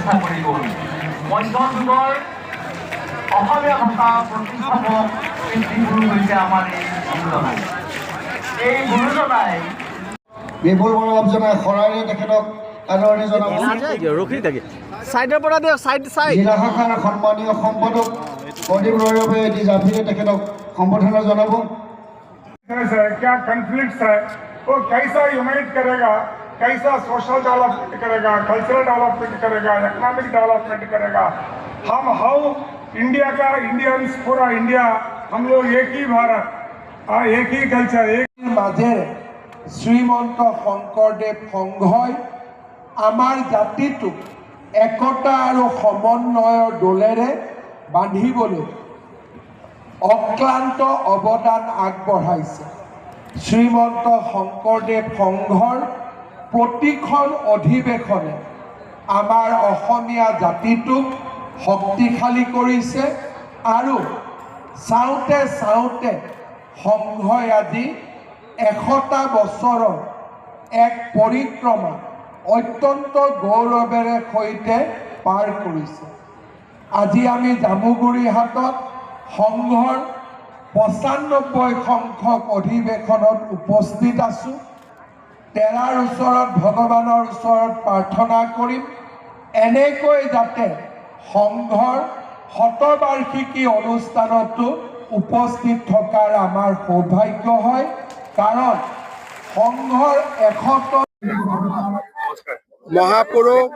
প্ৰতিষ্ঠা কৰি গ'ল। মধ্যযুগৰ অসমীয়া ভাষা প্ৰতিষ্ঠাপক পিতৃগুৰু হৈছে আমাৰ এই গুৰুজনাই। এই গুৰুজনাই বিপুল মনোভাৱ জনাই শৰাইৰে তেখেতক আদৰণি জনাব। জিলা শাখাৰ সন্মানীয় সম্পাদক প্ৰদীপ ৰয়বে এটি জাফিৰে তেখেতক সম্বৰ্ধনা জনাব। क्या कन्फ्लिक्ट्स है वो कैसा यूनाइट करेगा, कैसा सोशल डेवलपमेंट करेगा, कल्चरल डेवलपमेंट करेगा, इकोनॉमिक डेवलपमेंट करेगा। हम हाउ इंडिया का इंडियंस पूरा इंडिया हम लोग एक ही भारत एक ही कल्चर एक মাজেৰে শ্ৰীমন্ত শংকৰদেৱ সংঘই আমাৰ জাতিটোক একতা আৰু সমন্বয়ৰ দোলেৰে বান্ধিবলৈ অক্লান্ত অৱদান আগবঢ়াইছে। শ্ৰীমন্ত শংকৰদেৱ সংঘৰ প্ৰতিখন অধিৱেশনে আমাৰ অসমীয়া জাতিটোক শক্তিশালী কৰিছে আৰু চাওঁতে চাওঁতে সংঘই আজি 100টা বছৰৰ এক পৰিক্ৰমা অত্যন্ত গৌৰৱেৰে সৈতে পাৰ কৰিছে। আজি আমি জামুগুৰিহাটত সংঘৰ 95 সংখ্যক অধিৱেশনত উপস্থিত আছোঁ। তেৰাৰ ওচৰত ভগৱানৰ ওচৰত প্ৰাৰ্থনা কৰিম এনেকৈ যাতে সংঘৰ শতবাৰ্ষিকী অনুষ্ঠানতো উপস্থিত থকাৰ আমাৰ সৌভাগ্য হয়, কাৰণ সংঘৰ 100 মহাপুৰুষ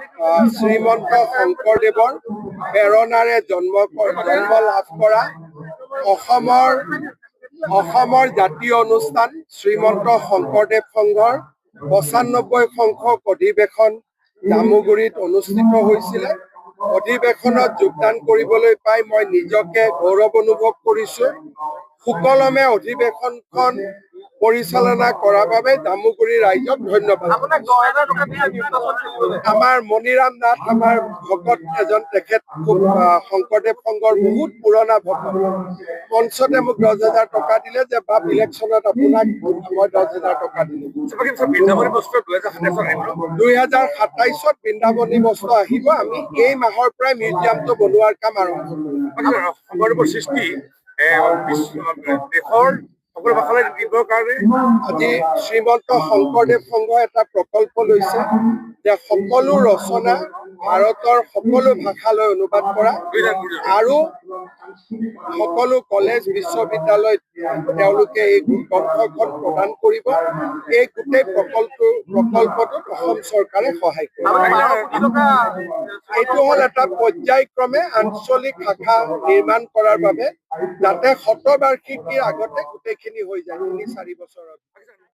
শ্ৰীমন্ত শংকৰদেৱৰ প্ৰেৰণাৰে জন্ম লাভ কৰা অসমৰ জাতীয় অনুষ্ঠান শ্ৰীমন্ত শংকৰদেৱ সংঘৰ 95 সংখ্যক অধিৱেশন জামুগুৰিত অনুষ্ঠিত হৈছিলে। অধিৱেশনত যোগদান কৰিবলৈ পাই মই নিজকে গৌৰৱ অনুভৱ কৰিছোঁ। সুকলমে অধিৱেশনখন পৰিচালনা কৰাৰ বাবে জামুগুৰি ৰাইজক ধন্যবাদ। আমাৰ মণিৰাম নাথ আমাৰ ভকত এজন, তেখেত খুব শংকৰদেৱ সংঘৰ বহুত পুৰণা ভকত। মঞ্চতে মোক 10,000 টকা দিলে যে বাপ ইলেকশ্যনত আপোনাক মই 10,000 টকা দিলোঁ। 2027ত বৃন্দাবনী বস্ত্ৰ আহিব। আমি এই মাহৰ পৰাই মিউজিয়ামটো বনোৱাৰ কাম আৰম্ভ কৰিম। শংকৰদেৱৰ সৃষ্টি দেশৰ সকলো ভাষালৈ দিবৰ কাৰণে আজি শ্ৰীমন্ত শংকৰদেৱ সংঘই এটা প্ৰকল্প লৈছে যে সকলো ৰচনা ভাৰতৰ সকলো ভাষালৈ অনুবাদ কৰা আৰু সকলো কলেজ বিশ্ববিদ্যালয়ত তেওঁলোকে এই গ্ৰন্থখন প্ৰদান কৰিব। এই গোটেই প্ৰকল্পটোত অসম চৰকাৰে সহায় কৰিব। এইটো হ'ল এটা পৰ্যায়ক্ৰমে আঞ্চলিক শাখা নিৰ্মাণ কৰাৰ বাবে, যাতে শতবাৰ্ষিকীৰ আগতে গোটেইখিনি হৈ যায় 3-4 বছৰত।